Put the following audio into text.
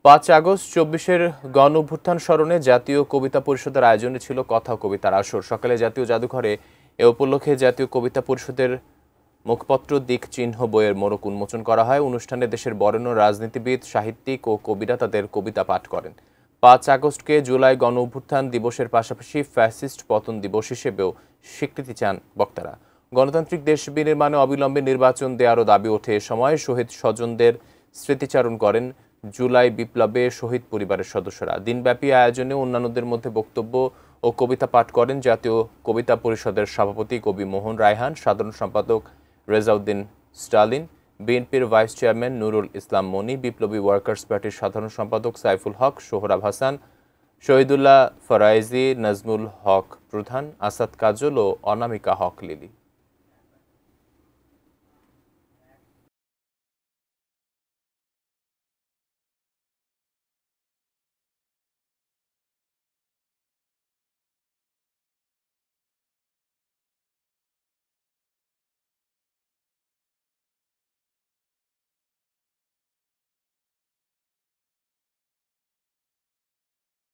৫ August ২৪-এর গণঅভ্যুত্থান স্মরণে জাতীয় কবিতা পরিষদের আয়োজনে ছিল কথা ও কবিতার আসর। সকালে জাতীয় জাদুঘরে এ উপলক্ষে জাতীয় কবিতা পরিষদের মুখপত্র দিক চিহ্ন বইয়ের মোড়ক উন্মোচন করা হয়। অনুষ্ঠানে দেশের বরেণ্য রাজনীতিবিদ, সাহিত্যিক ও কবিরা তাদের কবিতা পাঠ করেন। ৫ আগস্টকে জুলাই গণঅভ্যুত্থান দিবসের পাশাপাশি ফ্যাসিস্ট পতন দিবস হিসেবেও স্বীকৃতি চান বক্তারা। গণতান্ত্রিক দেশ বিনির্মাণে অবিলম্বে নির্বাচন দেওয়ারও দাবি ওঠে। এ সময় শহীদ স্বজনদের স্মৃতিচারণ করেন জুলাই বিপ্লবে শহীদ পরিবারের সদস্যরা। দিনব্যাপী আয়োজনে অন্যান্যদের মধ্যে বক্তব্য ও কবিতা পাঠ করেন জাতীয় কবিতা পরিষদের সভাপতি কবি মোহন রায়হান, সাধারণ সম্পাদক রেজাউদ্দিন স্টালিন, বিএনপির ভাইস চেয়ারম্যান নুরুল ইসলাম মনি, বিপ্লবী ওয়ার্কার্স পার্টির সাধারণ সম্পাদক সাইফুল হক, সোহরাব হাসান, শহীদুল্লাহ ফরাইজি, নাজমুল হক প্রধান, আসাদ কাজল ও অনামিকা হক লিলি।